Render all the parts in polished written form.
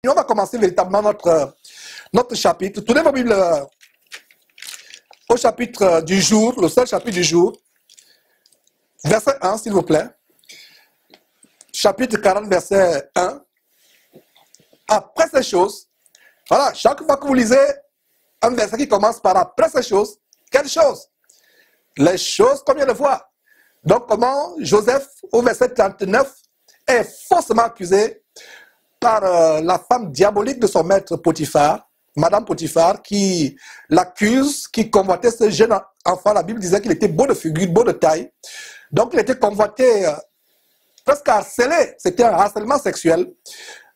Et on va commencer véritablement notre chapitre. Tournez vos Bibles au chapitre du jour, le seul chapitre du jour. Verset 1, s'il vous plaît. Chapitre 40, verset 1. Après ces choses, voilà, chaque fois que vous lisez un verset qui commence par après ces choses, quelles choses? Les choses qu'on vient de voir. Donc, comment Joseph, au verset 39, est faussement accusé par la femme diabolique de son maître Potiphar, Madame Potiphar, qui l'accuse, qui convoitait ce jeune enfant. La Bible disait qu'il était beau de figure, beau de taille. Donc, il était convoité, presque harcelé. C'était un harcèlement sexuel,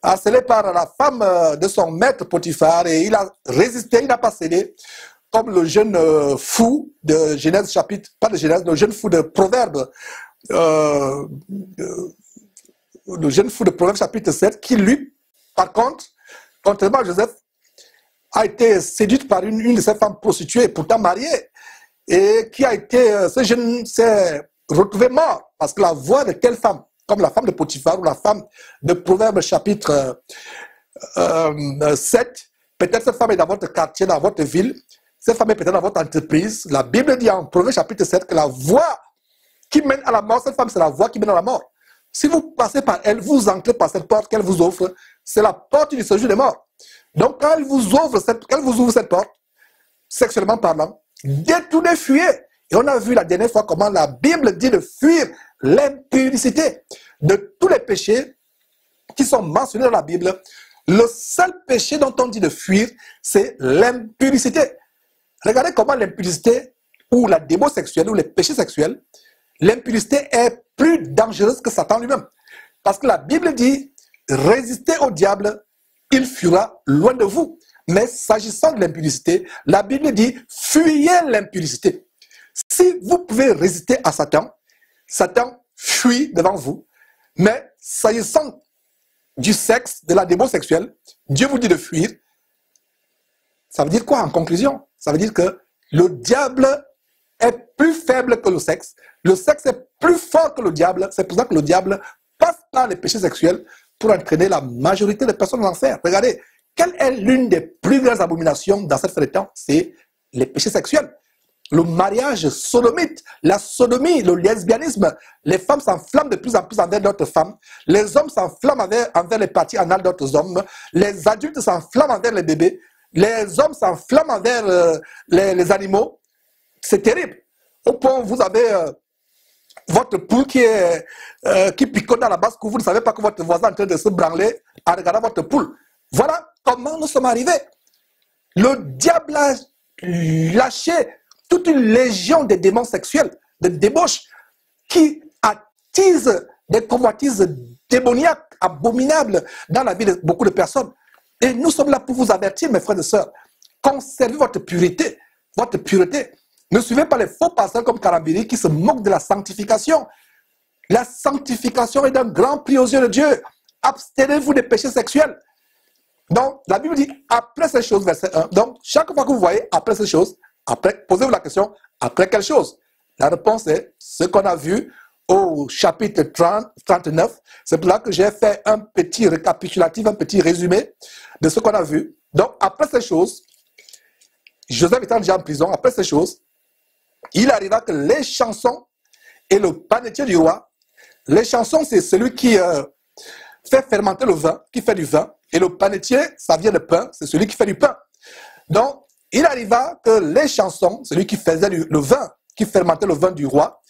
harcelé par la femme de son maître Potiphar. Et il a résisté, il n'a pas cédé, comme le jeune fou de Genèse chapitre, pas de Genèse, le jeune fou de Proverbes, le jeune fou de Proverbes chapitre 7, qui lui, par contre, contrairement à Joseph, a été séduite par une de ses femmes prostituées, pourtant mariée, et qui a été, ce jeune s'est retrouvé mort, parce que la voix de telle femme, comme la femme de Potiphar ou la femme de Proverbes chapitre 7, peut-être cette femme est dans votre quartier, dans votre ville, cette femme est peut-être dans votre entreprise. La Bible dit en Proverbes chapitre 7 que la voie qui mène à la mort, cette femme, c'est la voie qui mène à la mort. Si vous passez par elle, vous entrez par cette porte qu'elle vous offre, c'est la porte du séjour des morts. Donc, quand elle vous ouvre cette porte, sexuellement parlant, détournez, fuyez. Et on a vu la dernière fois comment la Bible dit de fuir l'impudicité. De tous les péchés qui sont mentionnés dans la Bible, le seul péché dont on dit de fuir, c'est l'impudicité. Regardez comment l'impudicité, ou la débauche sexuelle, ou les péchés sexuels, l'impudicité est plus dangereuse que Satan lui-même. Parce que la Bible dit, résistez au diable, il fuira loin de vous. Mais s'agissant de l'impudicité, la Bible dit, fuyez l'impudicité. Si vous pouvez résister à Satan, Satan fuit devant vous. Mais s'agissant du sexe, de la débauche sexuelle, Dieu vous dit de fuir. Ça veut dire quoi en conclusion? Ça veut dire que le diable est plus faible que le sexe. Le sexe est plus fort que le diable. C'est pour ça que le diable passe par les péchés sexuels pour entraîner la majorité des personnes en enfer. Regardez, quelle est l'une des plus grandes abominations dans cette fin de temps? C'est les péchés sexuels. Le mariage sodomite, la sodomie, le lesbianisme. Les femmes s'enflamment de plus en plus envers d'autres femmes. Les hommes s'enflamment envers les parties anales d'autres hommes. Les adultes s'enflamment envers les bébés. Les hommes s'enflamment envers les animaux. C'est terrible. Au point où vous avez votre poule qui picote dans la basse-cour, vous ne savez pas que votre voisin est en train de se branler en regardant votre poule. Voilà comment nous sommes arrivés. Le diable a lâché toute une légion de démons sexuels, de débauches, qui attisent des convoitises démoniaques, abominables dans la vie de beaucoup de personnes. Et nous sommes là pour vous avertir, mes frères et sœurs. Conservez votre pureté, votre pureté. Ne suivez pas les faux pasteurs comme Karambiri qui se moquent de la sanctification. La sanctification est d'un grand prix aux yeux de Dieu. Abstenez-vous des péchés sexuels. Donc, la Bible dit, après ces choses, verset 1. Donc, chaque fois que vous voyez après ces choses, posez-vous la question, après quelle chose? La réponse est ce qu'on a vu au chapitre 39. C'est pour là que j'ai fait un petit récapitulatif, un petit résumé de ce qu'on a vu. Donc, après ces choses, Joseph étant déjà en prison, après ces choses, il arriva que les chansons et le panetier du roi, les chansons, c'est celui qui fait fermenter le vin, qui fait du vin, et le panetier, ça vient de pain, c'est celui qui fait du pain. Donc, il arriva que les chansons, celui qui faisait le vin, qui fermentait le vin du roi,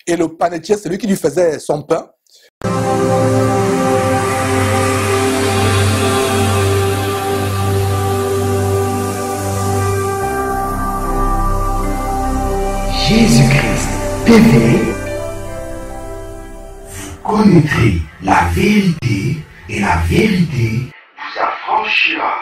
et le panetier, celui qui lui faisait son pain. Jésus-Christ TV, vous connaîtrez la vérité et la vérité vous affranchira.